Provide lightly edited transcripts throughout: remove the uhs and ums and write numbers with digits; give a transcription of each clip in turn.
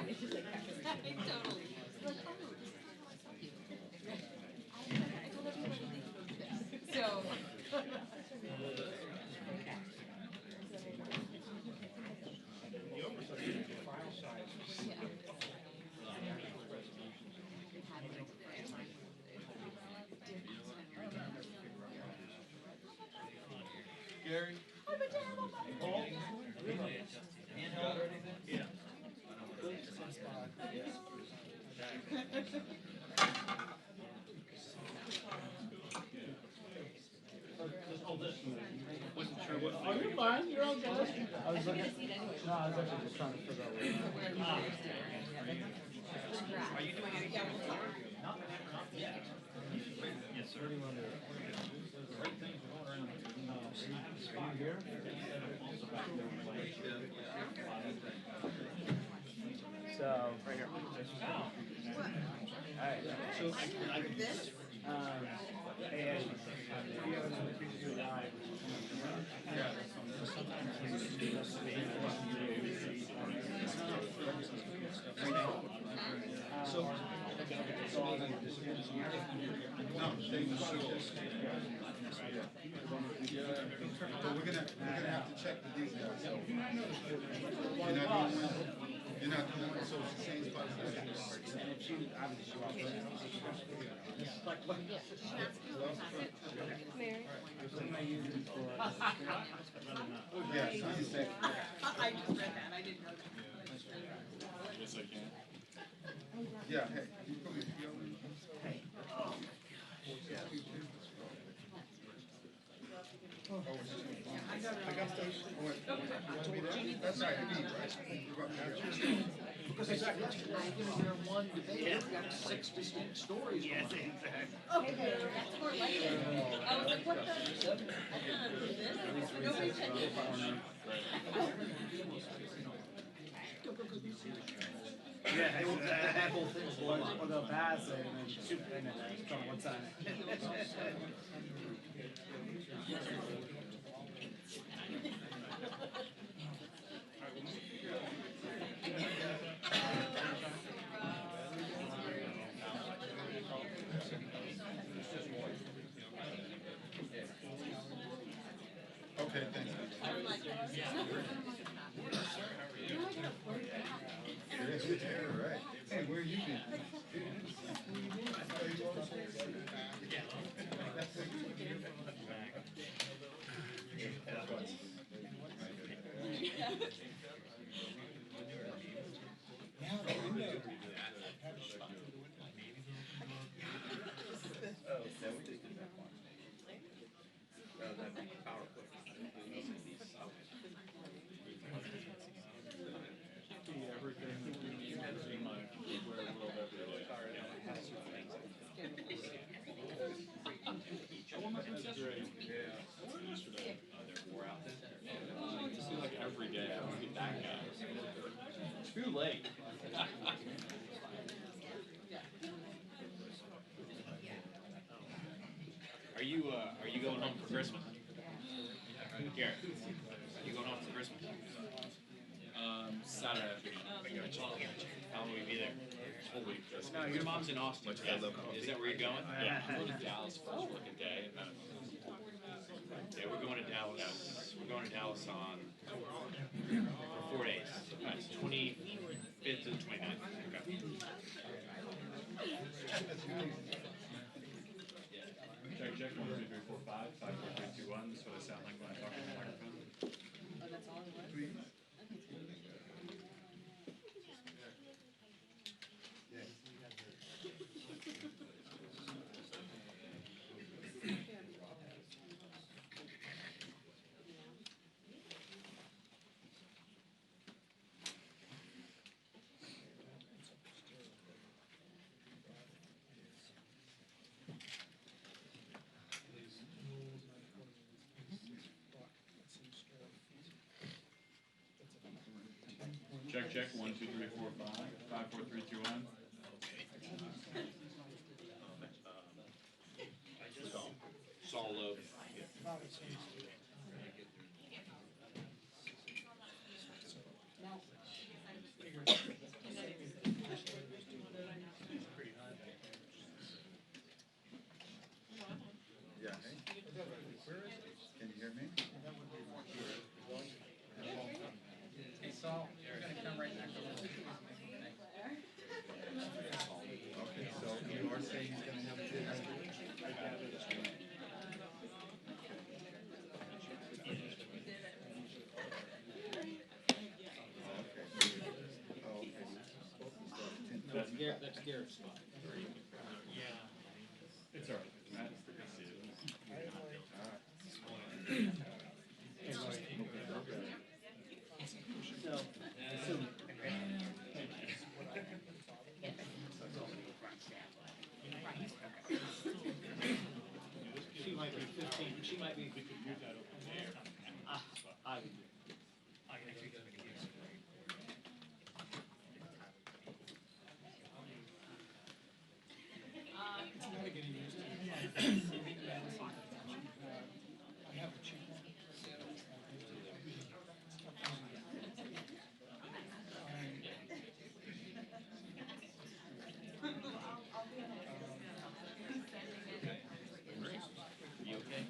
It's just like totally. Like, oh, I told everybody they could go do this. So. Okay. Gary? Paul? Handheld or anything? Yeah. Wasn't sure what. Oh, you're fine. You're all good. I was looking. No, I was actually just trying to figure out where. Are you doing anything? Not yet. Yes, sir. Great things going around. Are you here? So right here. All right. So I can This? Hey, But we're gonna have to check the details. You're not doing it, so it's the same spot as that. and if she obviously she walks in. What am I using for? Yeah, so you say. I just read that. I didn't know that. Yes, I can. Yeah, hey, you probably feel. That's right, you need, right? Because exactly, I've been here one debate, we've got 6 distinct stories. Yes, exactly. Okay, that's more like it. I was like, what the? Nobody said this. Yeah, that whole thing's blown up. Or they'll pass it and then shoot and then it's on one side. Okay, thanks. Yeah, right. Hey, where you been? Like every day, I want to be that guy. Too late. Are you going home for Christmas? Garrett, are you going home for Christmas? Saturday. How will we be there? Whole week. No, your mom's in Austin. Yeah. Is that where you're going? Yeah. We'll go to Dallas for a working day. Yeah, we're going to Dallas. We're going to Dallas on for 4 days. 25th to the 29th. Okay. Check 1, 2, 3, 4, 5, 5, 4, 3, 2, 1. That's what I sound like when I talk on the microphone. Oh, that's all it was? Check 1, 2, 3, 4, 5, 5, 4, 3, 2, 1. Solo. That's Garrett's spot. It's all right. So, assume. She might be 15. She might be. We could move that over there. I would do. You okay?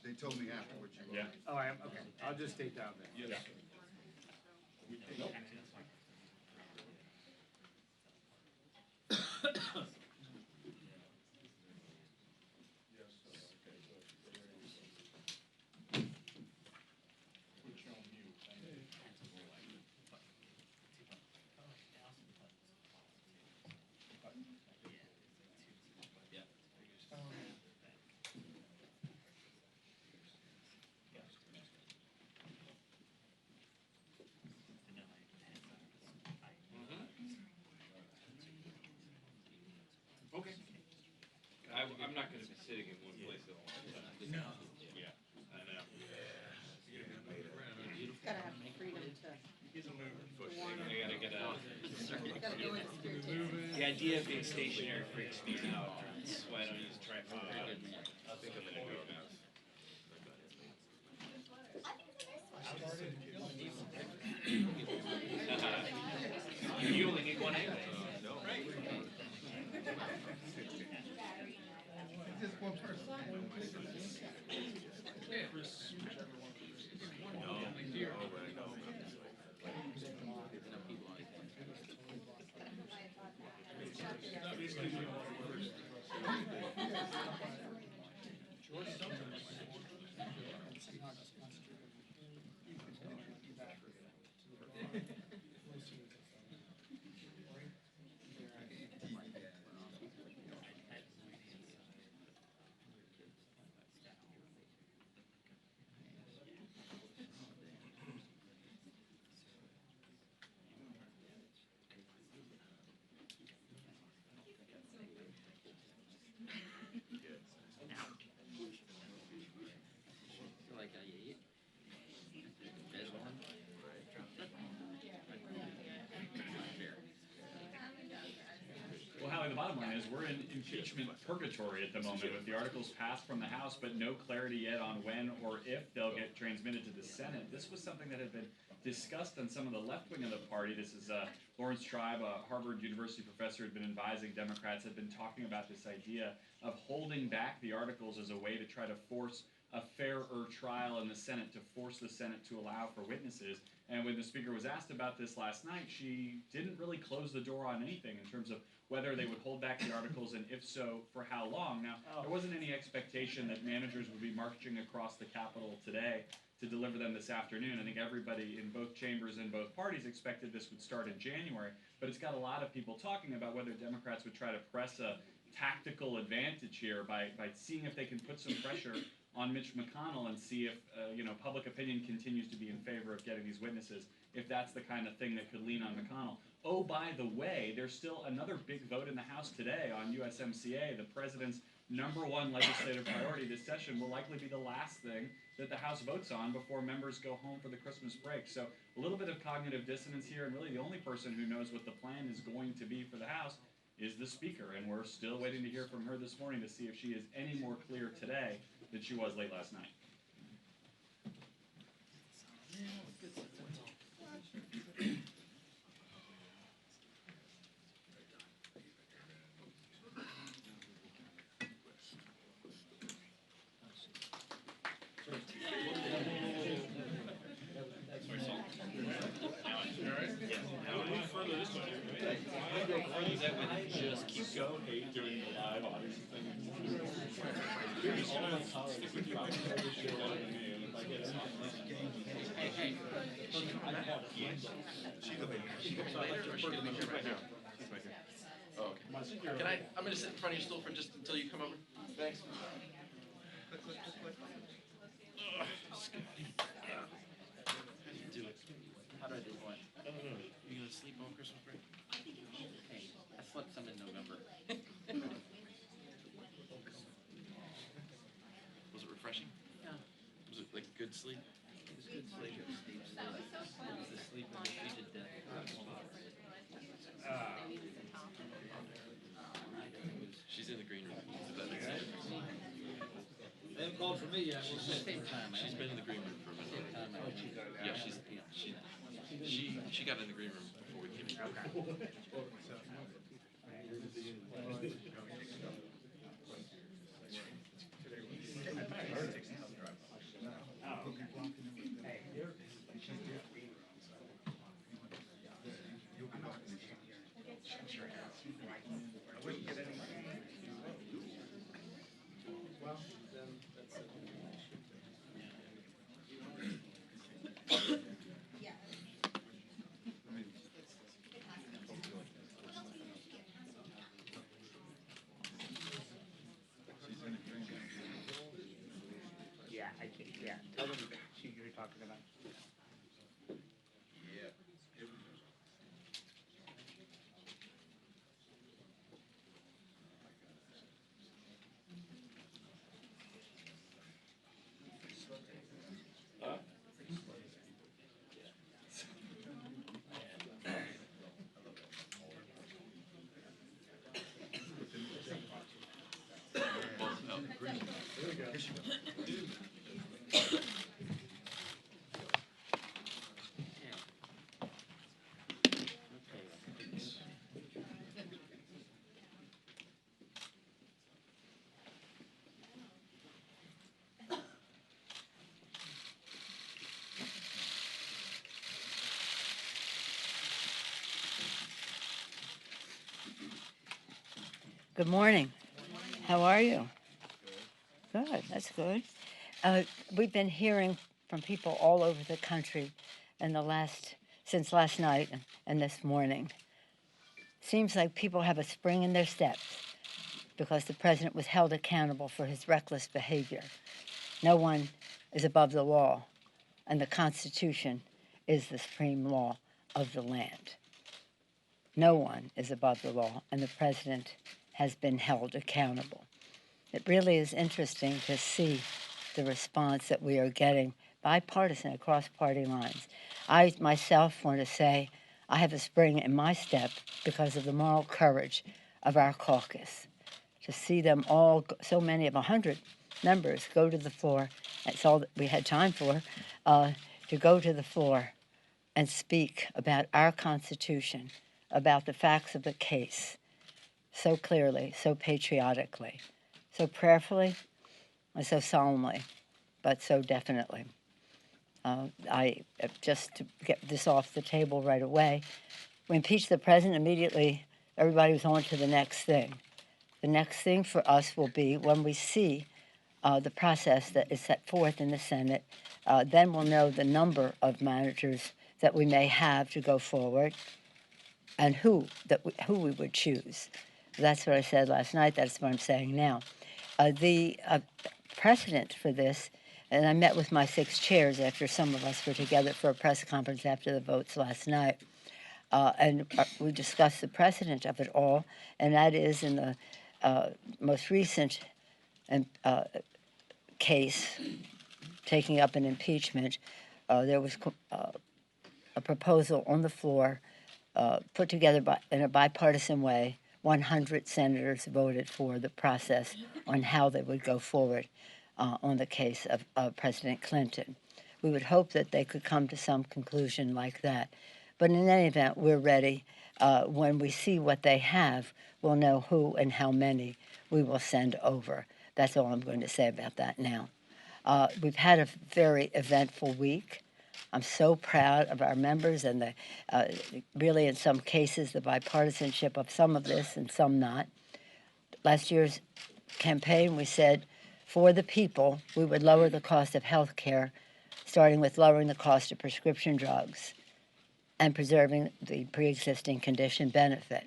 They told me afterwards you were. Yeah. Oh, I am, okay, I'll just stay down there. Yeah. Okay. I'm not gonna be sitting in one place at all. No. Yeah, I know. Gotta have freedom to. I gotta get out. Gotta go in spirit. The idea of being stationary freaks me out. That's why I don't use tripod. I think I'm gonna go now. You only need one anyway. Just one person. Well, Howie, the bottom line is we're in impeachment purgatory at the moment with the articles passed from the House, but no clarity yet on when or if they'll get transmitted to the Senate. This was something that had been discussed on some of the left wing of the party. This is Lawrence Tribe, a Harvard University professor, had been advising Democrats, had been talking about this idea of holding back the articles as a way to try to force a fairer trial in the Senate, to force the Senate to allow for witnesses. And when the Speaker was asked about this last night, she didn't really close the door on anything in terms of whether they would hold back the articles, and if so, for how long. Now, there wasn't any expectation that managers would be marching across the Capitol today to deliver them this afternoon. I think everybody in both chambers and both parties expected this would start in January, but it's got a lot of people talking about whether Democrats would try to press a tactical advantage here by seeing if they can put some pressure on Mitch McConnell and see if public opinion continues to be in favor of getting these witnesses, if that's the kind of thing that could lean on McConnell. Oh, by the way, there's still another big vote in the House today on USMCA. The president's #1 legislative priority this session will likely be the last thing that the House votes on before members go home for the Christmas break. So a little bit of cognitive dissonance here, and really the only person who knows what the plan is going to be for the House is the Speaker, and we're still waiting to hear from her this morning to see if she is any more clear today than she was late last night. Oh, okay. Can I'm gonna sit in front of your stool for just until you come over. Thanks. How do I do what? You gonna sleep on Christmas break? I slept some in November. Was it refreshing? Yeah. Was it like good sleep? It was good sleep. It was the sleep of defeated death. She's in the green room. They haven't called for me yet. We'll see. She's been in the green room for a minute. Yeah, she got in the green room before we came in. Yeah, yeah. Tell them you're talking about. Good morning. How are you? Good, that's good. We've been hearing from people all over the country since last night and this morning. Seems like people have a spring in their steps because the president was held accountable for his reckless behavior. No one is above the law, and the Constitution is the supreme law of the land. No one is above the law, and the president has been held accountable. It really is interesting to see the response that we are getting, bipartisan, across party lines. I myself want to say I have a spring in my step because of the moral courage of our caucus. To see them all, so many of 100 members, go to the floor, that's all that we had time for, to go to the floor and speak about our Constitution, about the facts of the case, so clearly, so patriotically, so prayerfully, and so solemnly, but so definitely. Just to get this off the table right away, we impeached the president immediately. Everybody was on to the next thing. The next thing for us will be when we see the process that is set forth in the Senate, then we'll know the number of managers that we may have to go forward and who we would choose. That's what I said last night. That's what I'm saying now. The precedent for this, and I met with my 6 chairs after some of us were together for a press conference after the votes last night, and we discussed the precedent of it all, and that is in the most recent case taking up an impeachment, there was a proposal on the floor put together in a bipartisan way. 100 senators voted for the process on how they would go forward on the case of President Clinton. We would hope that they could come to some conclusion like that. But in any event, we're ready. When we see what they have, we'll know who and how many we will send over. That's all I'm going to say about that now. We've had a very eventful week. I'm so proud of our members and really in some cases the bipartisanship of some of this and some not. Last year's campaign we said For the people, we would lower the cost of health care, starting with lowering the cost of prescription drugs and preserving the pre-existing condition benefit.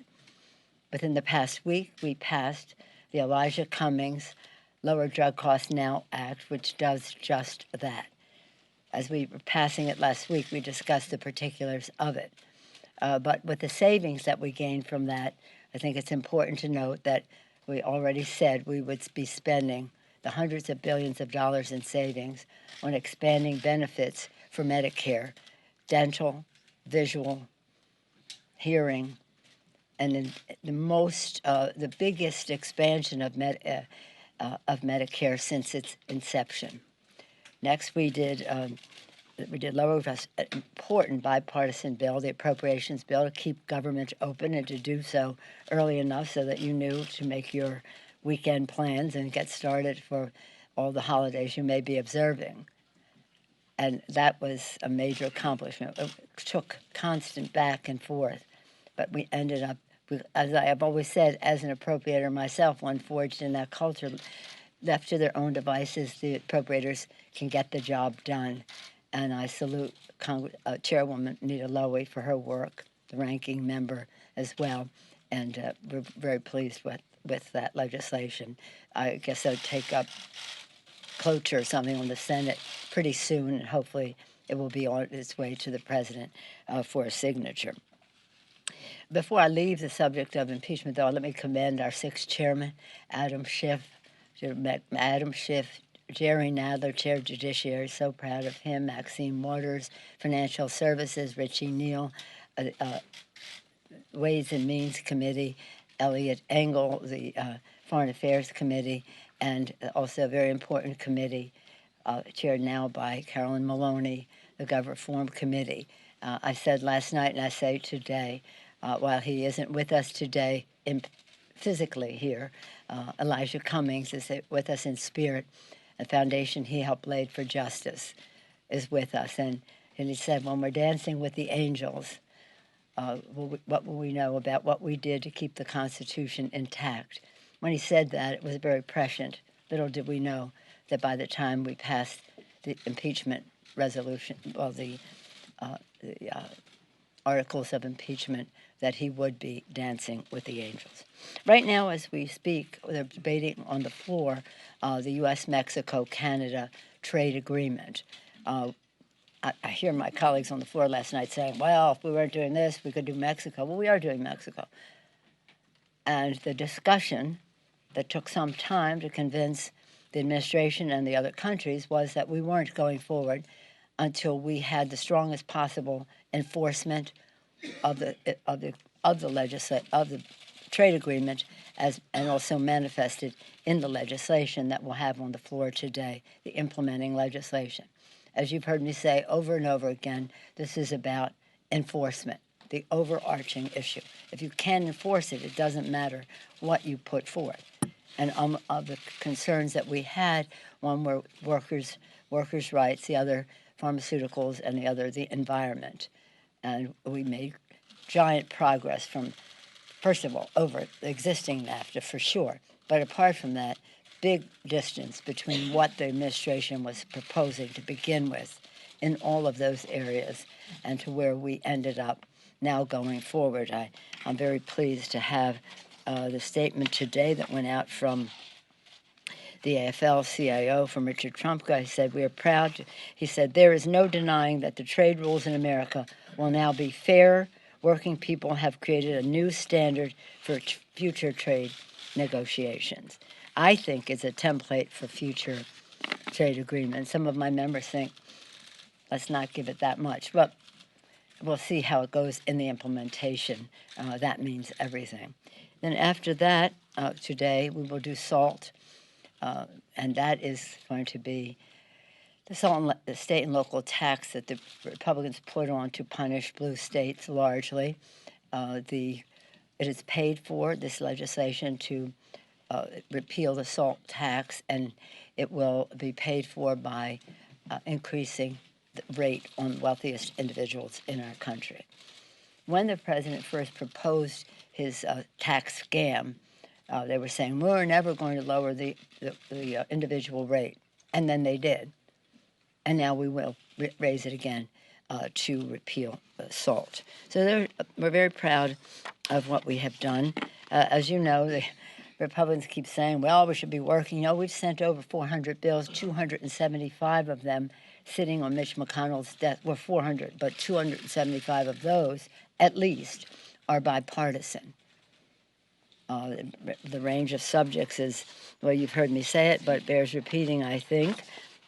Within the past week, we passed the Elijah Cummings Lower Drug Costs Now Act, which does just that. As we were passing it last week, we discussed the particulars of it. But with the savings that we gained from that, I think it's important to note that we already said we would be spending the hundreds of billions of dollars in savings on expanding benefits for Medicare, dental, visual, hearing, and the biggest expansion of Medicare since its inception. Next, we did lower an important bipartisan bill, the appropriations bill, to keep government open and to do so early enough so that you knew to make your weekend plans and get started for all the holidays you may be observing. And that was a major accomplishment. It took constant back and forth, but we ended up, as I have always said, as an appropriator myself, one forged in that culture, left to their own devices, the appropriators can get the job done. And I salute Chairwoman Nita Lowey for her work, the ranking member as well, and we're very pleased with that legislation. I guess I'll take up cloture or something on the Senate pretty soon, and hopefully it will be on its way to the President for a signature. Before I leave the subject of impeachment, though, let me commend our sixth chairman, Adam Schiff. Jerry Nadler, Chair of Judiciary, so proud of him. Maxine Waters, Financial Services, Richie Neal, Ways and Means Committee, Elliot Engel, the Foreign Affairs Committee, and also a very important committee chaired now by Carolyn Maloney, the Gov Reform Committee. I said last night and I say today, while he isn't with us today physically here, Elijah Cummings is with us in spirit. The foundation he helped lay for justice is with us. And he said, when we're dancing with the angels, what will we know about what we did to keep the Constitution intact? When he said that, it was very prescient. Little did we know that by the time we passed the impeachment resolution, well, the articles of impeachment, that he would be dancing with the angels. Right now, as we speak, they're debating on the floor the U.S.-Mexico-Canada trade agreement. I hear my colleagues on the floor last night saying, well, if we weren't doing this, we could do Mexico. Well, we are doing Mexico. And the discussion that took some time to convince the administration and the other countries was that we weren't going forward until we had the strongest possible enforcement of the trade agreement, and also manifested in the legislation that we'll have on the floor today, the implementing legislation. As you've heard me say over and over again, this is about enforcement, the overarching issue. If you can enforce it, it doesn't matter what you put forth. And of the concerns that we had, one were workers' rights, the other pharmaceuticals, and the other the environment. And we made giant progress from, first of all, over the existing NAFTA for sure. But apart from that, big distance between what the administration was proposing to begin with in all of those areas and to where we ended up now going forward. I'm very pleased to have the statement today that went out from the AFL-CIO, from Richard Trumka. He said, we are proud. He said, there is no denying that the trade rules in America will now be fair. Working people have created a new standard for future trade negotiations. I think it's a template for future trade agreements. Some of my members think, let's not give it that much. But we'll see how it goes in the implementation. That means everything. Then after that, today, we will do SALT, and that is going to be the state and local tax that the Republicans put on to punish blue states largely. It is paid for, this legislation, to repeal the SALT tax, and it will be paid for by increasing the rate on wealthiest individuals in our country. When the president first proposed his tax scam, They were saying, we're never going to lower the individual rate. And then they did. And now we will raise it again to repeal SALT. So we're very proud of what we have done. As you know, the Republicans keep saying, well, we should be working. You know, we've sent over 400 bills, 275 of them sitting on Mitch McConnell's desk. Well, 400, but 275 of those, at least, are bipartisan. The range of subjects is, well, you've heard me say it, but it bears repeating, I think.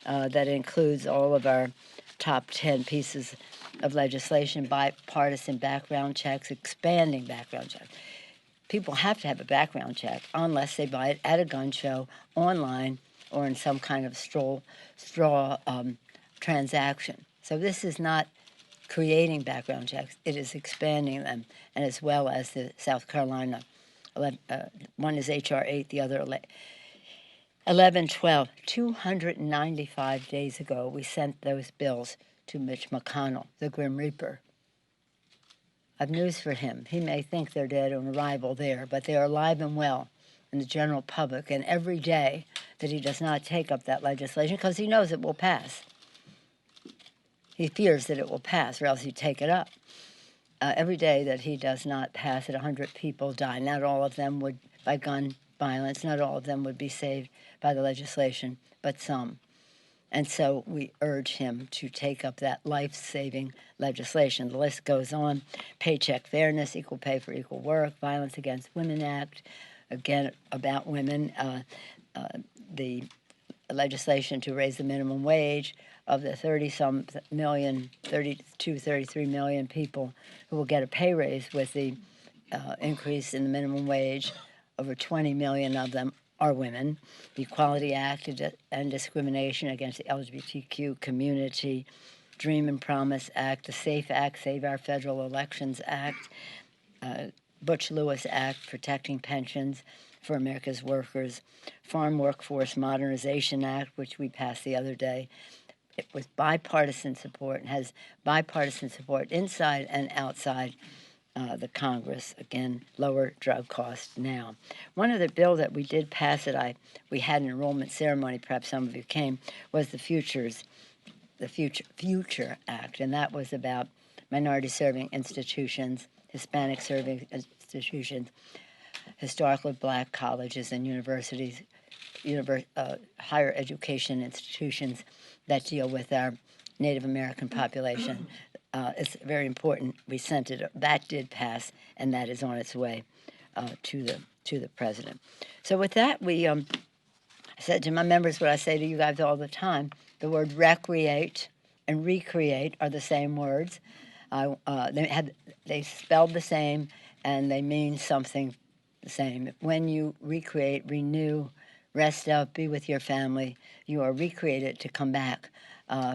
That includes all of our top 10 pieces of legislation, bipartisan background checks, expanding background checks. People have to have a background check unless they buy it at a gun show, online, or in some kind of straw transaction. So this is not creating background checks, it is expanding them, and as well as the South Carolina, one is H.R. 8, the other 1112. 295 days ago, we sent those bills to Mitch McConnell, the Grim Reaper. I've news for him. He may think they're dead on arrival there, but they are alive and well in the general public. And every day that he does not take up that legislation, because he knows it will pass, he fears that it will pass, or else he'd take it up. Every day that he does not pass it, 100 people die. Not all of them would, by gun violence, not all of them would be saved by the legislation, but some. And so we urge him to take up that life-saving legislation. The list goes on: Paycheck Fairness, Equal Pay for Equal Work, Violence Against Women Act, again about women, the legislation to raise the minimum wage of the 30-some million, 32, 33 million people who will get a pay raise with the increase in the minimum wage. Over 20 million of them are women. The Equality Act and Discrimination Against the LGBTQ Community, Dream and Promise Act, the SAFE Act, Save Our Federal Elections Act, Butch-Lewis Act, Protecting Pensions for America's Workers, Farm Workforce Modernization Act, which we passed the other day. It was bipartisan support and has bipartisan support inside and outside the Congress. Again, lower drug costs now. One other bill that we did pass that we had an enrollment ceremony, perhaps some of you came, was the Future Act, and that was about minority-serving institutions, Hispanic-serving institutions, historically black colleges and universities, higher education institutions that deal with our Native American population. It's very important. We sent it. That did pass, and that is on its way to the president. So with that, we said to my members what I say to you guys all the time: the word recreate and recreate are the same words. They spelled the same, and they mean something the same. When you recreate, renew, rest up, be with your family, you are recreated to come back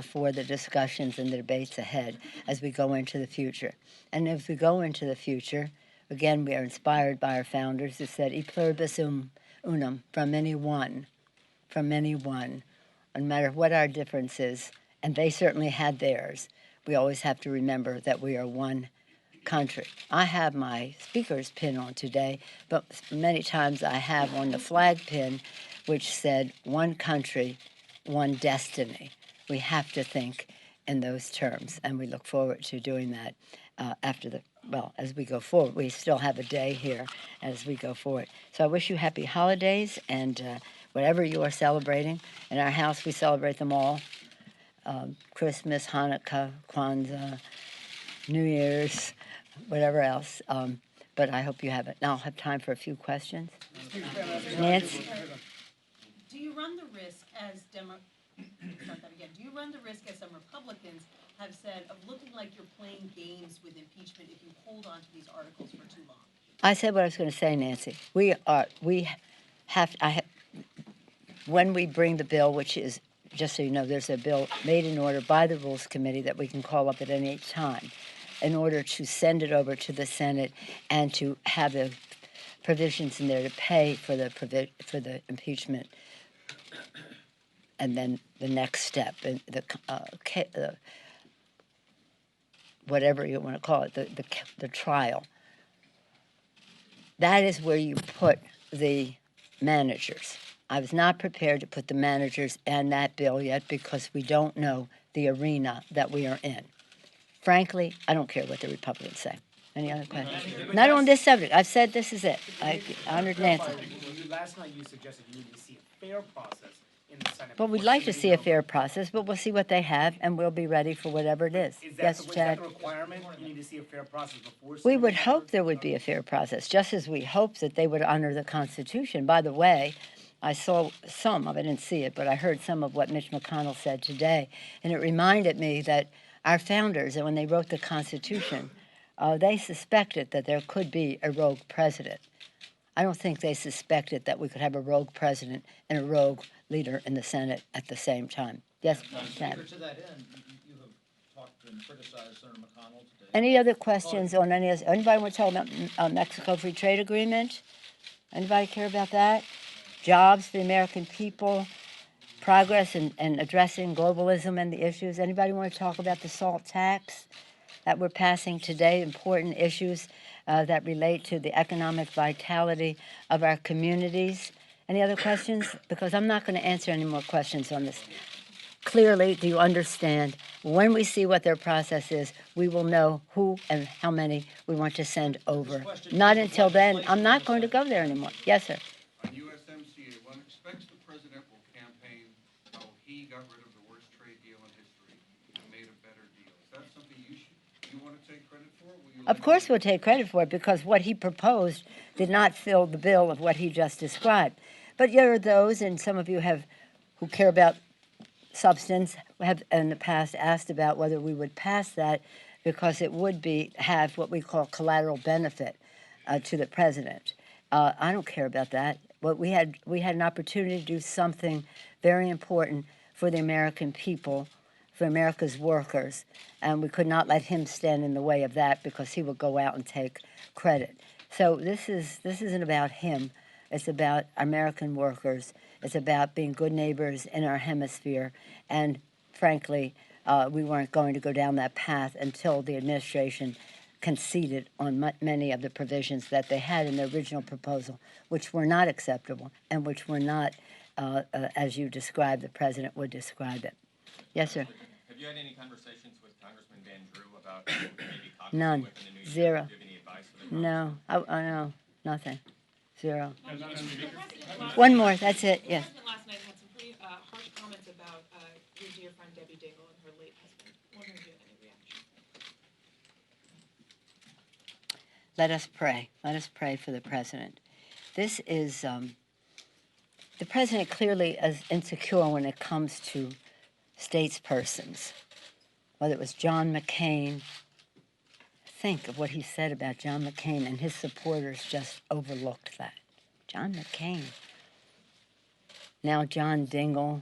for the discussions and the debates ahead as we go into the future. And as we go into the future, again, we are inspired by our founders who said, e pluribus unum, from any one, no matter what our difference is, and they certainly had theirs. We always have to remember that we are one country. I have my speaker's pin on today, but many times I have on the flag pin, which said, one country, one destiny. We have to think in those terms, and we look forward to doing that as we go forward. We still have a day here as we go forward. So I wish you happy holidays, and whatever you are celebrating. In our house, we celebrate them all. Christmas, Hanukkah, Kwanzaa, New Year's, whatever else. But I hope you have it. Now I'll have time for a few questions. Nancy? Do you run the risk as Do you run the risk, as some Republicans have said, of looking like you're playing games with impeachment if you hold on to these articles for too long? I said what I was going to say, Nancy. When we bring the bill, which is, just so you know, there's a bill made in order by the Rules Committee that we can call up at any time in order to send it over to the Senate and to have the provisions in there to pay for the impeachment. And then the next step, whatever you want to call it, the trial. That is where you put the managers. I was not prepared to put the managers in that bill yet because we don't know the arena that we are in. Frankly, I don't care what the Republicans say. Any other questions? Not on this subject. I've said this is it. I honored Nancy. Last night you suggested you needed to see a fair process in the Senate. But we'd before like to see a submitting fair over. process, but we'll see what they have, and we'll be ready for whatever it is. Is Yes, that Chad? the requirement? You need to see a fair process before. We would submitting hope over? there would be a fair process, just as we hope that they would honor the Constitution. By the way, I saw some of it, I didn't see it, but I heard some of what Mitch McConnell said today, and it reminded me that our founders, and when they wrote the Constitution, they suspected that there could be a rogue president. I don't think they suspected that we could have a rogue president and a rogue leader in the Senate at the same time. Yes, Chad? Speaker, to that end, you have talked and criticized Senator McConnell today. Any other questions on any of this? Anybody want to talk about Mexico Free Trade Agreement? Anybody care about that? Jobs for the American people, progress in addressing globalism and the issues. Anybody want to talk about the SALT tax that we're passing today? Important issues that relate to the economic vitality of our communities. Any other questions? Because I'm not going to answer any more questions on this. Clearly, do you understand? When we see what their process is, we will know who and how many we want to send over. Not until then. I'm not going to go there anymore. Yes, sir. On USMCA, one expects the president will campaign how he got rid of the worst trade deal in history and made a better deal. Is that something you want to take credit for? Of course we'll take credit for it because what he proposed did not fill the bill of what he just described. But there are those, and some of you who care about substance, have in the past asked about whether we would pass that because it would have what we call collateral benefit to the president. I don't care about that. But we had an opportunity to do something very important for the American people, for America's workers, and we could not let him stand in the way of that because he would go out and take credit. So this isn't about him. It's about American workers. It's about being good neighbors in our hemisphere. And frankly, we weren't going to go down that path until the administration conceded on many of the provisions that they had in the original proposal, which were not acceptable and which were not, as you described, the president would describe it. Yes, sir. Have you had any conversations with Congressman Van Drew about maybe caucusing None. with in the new year? Zero. Do you have any advice for the No, I know, nothing. Zero. One more, that's it, yes. The president last night had some pretty harsh comments about your dear friend Debbie Dingell and her late husband. Wondering if you had any reaction. Let us pray. Let us pray for the president. This is, the president clearly is insecure when it comes to statespersons, whether it was John McCain. Think of what he said about John McCain, and his supporters just overlooked that. John McCain. Now John Dingell.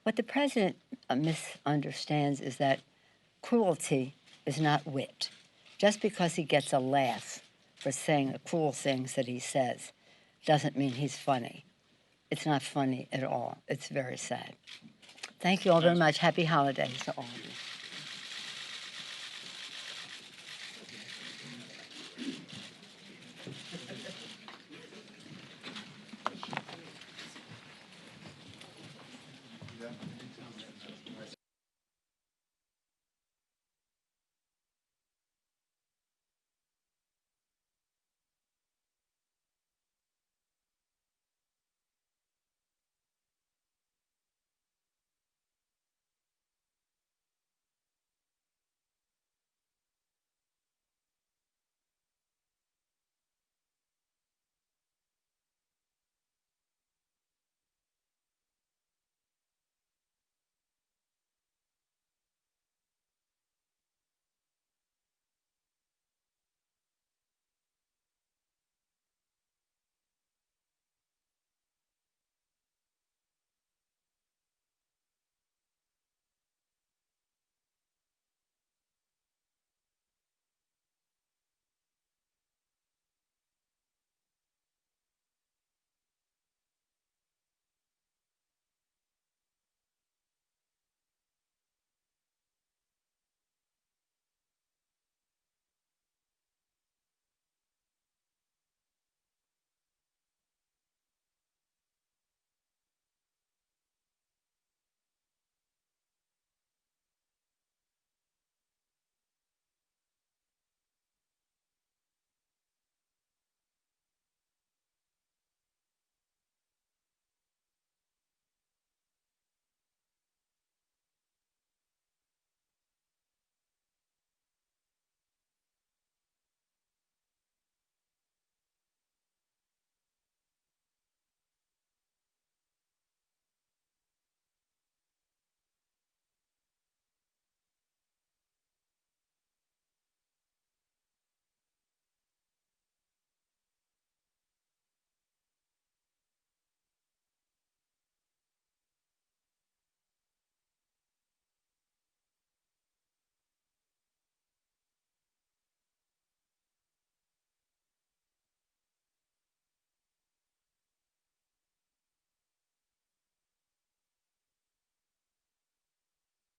What the president misunderstands is that cruelty is not wit. Just because he gets a laugh for saying the cruel things that he says doesn't mean he's funny. It's not funny at all. It's very sad. Thank you all very much. Happy holidays to all of you. Yeah.